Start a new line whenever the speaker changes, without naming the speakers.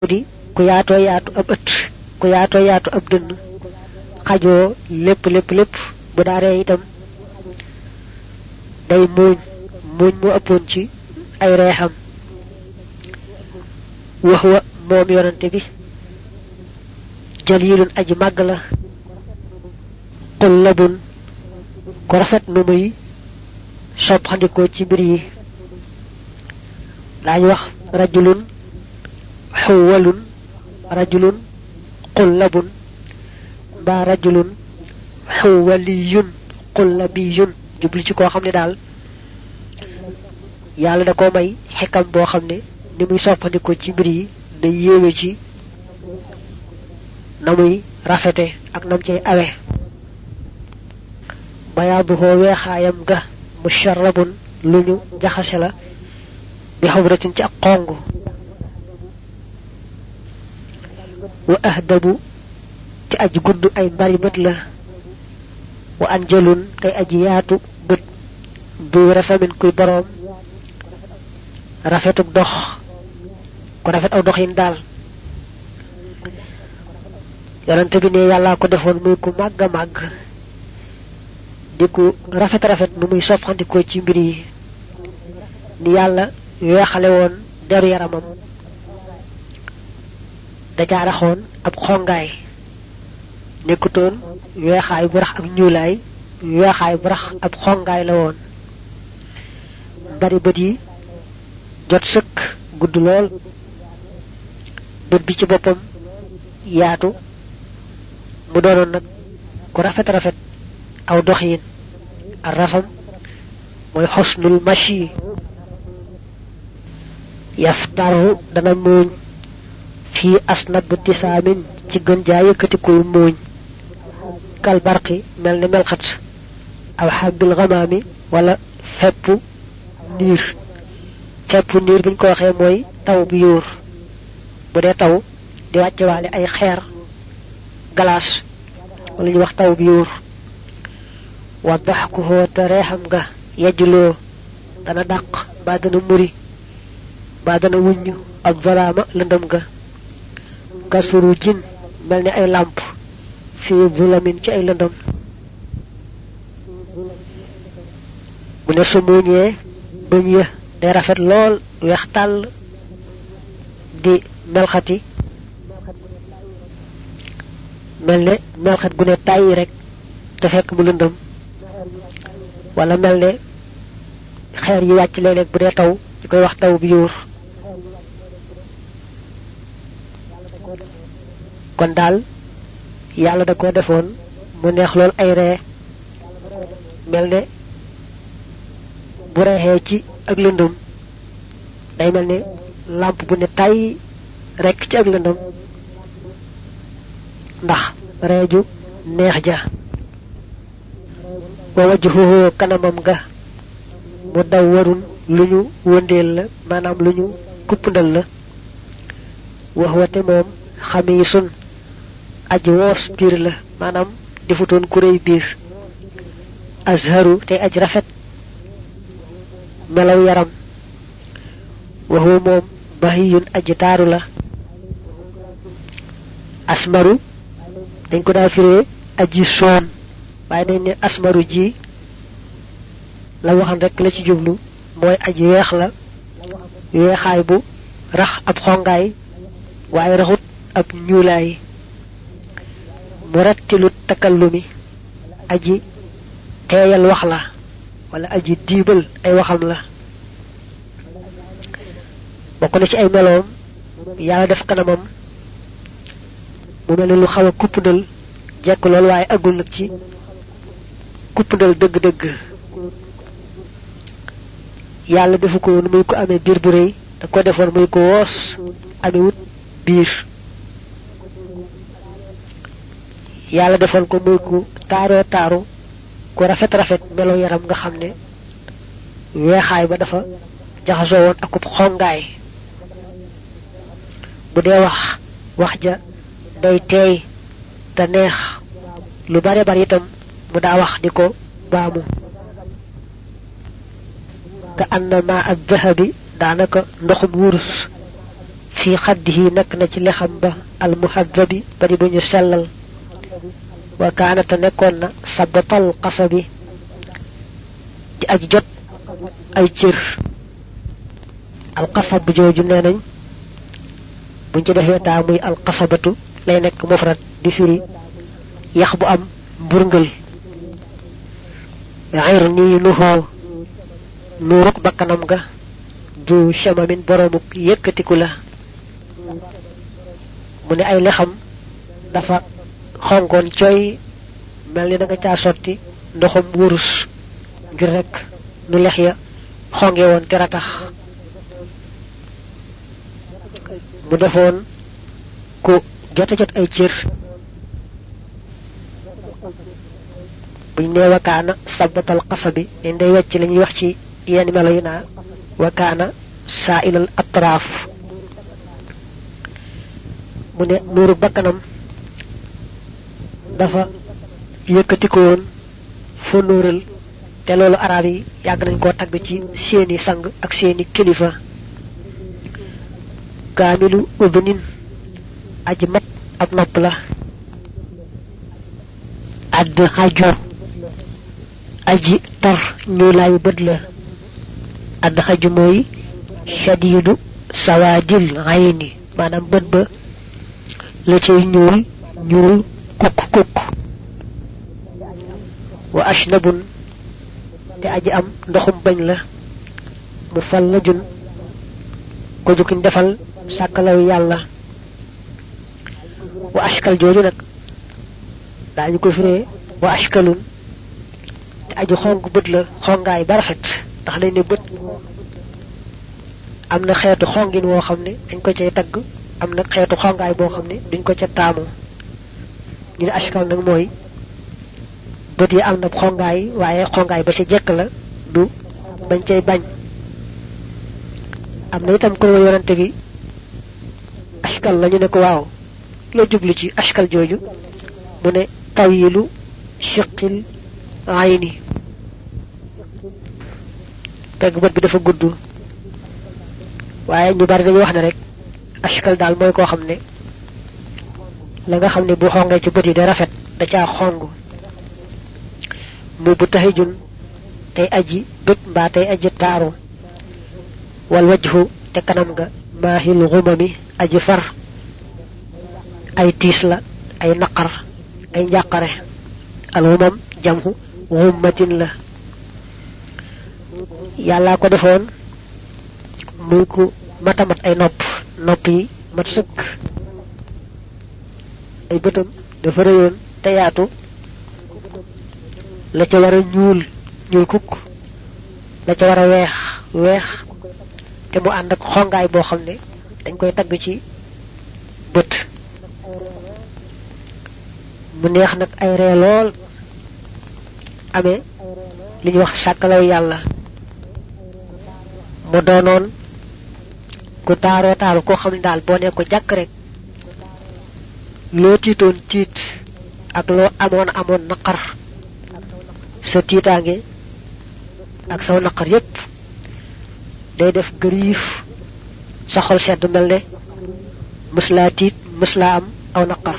di ku yaato yaatu ab ëtt ku yaato yaatu ab dënn xajoo lépp bu daaree itam day muuñ mu ëppoon ci ay reexam wax wa moom yonante bi jalilun aji màgg la qullabun ko rafet nu muy soppandikoo ci mbir yi daañu wax rajulun xuwalun rajulun qullabun mbaa rajulun xuwaliyun qullabiyun jublu ci koo xam ne daal yàlla da ko may xikam boo xam ne ni muy soppandikoo ci mbir yi day yéeme ci na muy rafete ak nam cay awe bayaaduhoo weexaayam ga musharrabun lu ñu jaxase la bi xumratin ci ak xong wa ahdabu ci aji gudd ay mbari bët la wa anjalun kay aji yaatu bët du rasamin kuy boroom rafetuk dox ko rafet aw doxin daal yonante bi ne yàllaa ko defoon muy ku màgg a màgg di ku rafet nu muy soppandikoo ci mbir yi ni yàlla weexale woon deru yaramam da ca raxoon ab xongaay nekkutoon weexaay bu rax ak ñuulaay weexaay bu rax ab xongaay la woon bari bët yi jot sëkk gudd lool bët bi ci boppam yaatu mu doonoon nag ku rafet aw doxiin ar rafam mooy xusnul mashi yaftaru dana muuñ fii asnab tisaamin ci gën jaa yëkkatikuy muuñ kal barqi mel ni melxat aw xabbil xamaami wala feppu niir biñ ko waxee mooy taw bi yóor bu dee taw di wàcce waale ay xeer galaas wala ñu wax taw bi yóor wa daxkuhoo te reexam nga yejjuloo dana dàq mbaa dana muri mbaa dana wuññ ak zalaama lëndëm ga kasuru jin mel ni ay làmp fii zulamin ci ay lëndëm mu ne su muuñee bëñ ya day rafet lool weex tàll di melxati mel ne melxat gu ne tàyyi rek te fekk mu lëndëm wala mel ne xeer yi wàcc léeg-léeg bu dee taw ñu koy wax taw bi yóor kon daal yàlla da ko defoon mu neex lool ay ree mel ne bu reexee ci ak lëndëm day mel ne làmp bu ne tàyyi rekk ci ak lëndëm ndax reeju neex ja wa wajhuhu kanamam ga mu daw warun lu ñu wëndeel la maanaam lu ñu kuppndal la wax wate moom xamiisun aji woos biir la maanaam defutoon kuréy biir azharu tey aji rafet melaw yaram waxu moom bahiyun aji taaru la asmaru dañ ko daa firee aji soon waaye dañ ne asmaru ji la waxan rek la ci jublu mooy aji weex la weexaay bu rax ab xongaay waaye raxut ab ñuulaay mu rattilu takallumi aji teeyal wax la wala aji diibal ay waxam la bokk na ci ay meloom yàlla def kanamam mu mel ne lu xaw a kuppndal jekk lool waaye agul nag ci kuppndal dëgg-dëgg yàlla defu ko woon muy ko amee biir bu rëy da ko defoon muy ko woos amee wut biir yàlla defoon ko muy ku taaroo taaru ku rafet melo yaram nga xam ne weexaay ba dafa jaxasoo woon akub xongaay bu dee wax ja day teey te neex lu bare bari itam mu daa wax di ko baamu ka annama ad dahabi daanaka ndoxum wurus fi xaddihi nekk na ci lexam ba al muhaddabi bari bu ñu sellal wa kaanata nekkoon na sabatal qasabi di aj jot ay cër al qasab jooju nee nañ buñ ci defee taa muy al qasabatu lay nekk mufrad di firi yax bu am mburngal ayr nii nuhoo nuuruk bakkanam ga du chamamin boromuk yëkkatiku la mu ne ay lexam dafa xonkoon cooy mel ni da nga caa sotti ndoxum wurus ngir rek nu lex ya xonge woon te ratax mu defoon ku jot ay cër buñ nee wakaana sabatal qasabi ne day wecc la ñuy wax ci yenn melo yi naa wakaana saailal atraaf mu ne nuuru bakkanam dafa yëkkati ko woon fa nóoral te loolu arab yi yàgg nañ koo tagg ci seeni sang ak seeni kilifa kaamilu ubnin aji mat ab nopp la add xaju aji tar ñuulaayu bët la add xaju mooy shadiidu sawaadil ayni maanaam bët ba la cay ñuul kukk wa ashnabun te aji am ndoxum bañ la mu fal la jun ko jukiñ defal sàkkalaw yàlla wa ashkal jooju nag daañu ko firee wa ashkalun te aju xong bët la xongaay ba rafet ndax dañ ne bët am na xeetu xongin woo xam ne dañ ko cay tagg am na xeetu xongaay boo xam ne duñ ko ca taamu ñu ne ashkal nag mooy bët yi am na xongaay waaye xongaay ba ca jekk la du bañ cay bañ am na itam ko yonante bi ashkal la ñu ne ko waaw la jublu ci ashkal jooju mu ne tawilu shiqil ayni pegg bët bi dafa gudd waaye ñu bari dañuy wax ne rek ashkal daal mooy koo xam ne la nga xam ne bu xongee ci bët yi da rafet da caa xong mu bu taxijun tey aji bët mbaa tey aji taaru wal wajhu te kanam nga maahil xumami aji far ay tiis la ay naqar ay njàqare al xumam jamhu xummatin la yàllaa ko defoon muy ku matamat ay nopp yi mat sëkk ay bëtam dafa rëyoon te yaatu la ca war a ñuul kukk la ca war a weex te mu ànd ak xongaay boo xam ne dañ koy tagg ci bët mu neex nag ay ree lool amee li ñuy wax sàkkalaw yàlla mu doonoon ku taaroo taaru koo xam ne daal boo ne ko jàkk rek loo tiitoon tiit ak loo amoon naqar sa tiitaange ak saw naqar yépp day def gëriif sa xol sedd mel ne mës laa tiit mës laa am aw naqar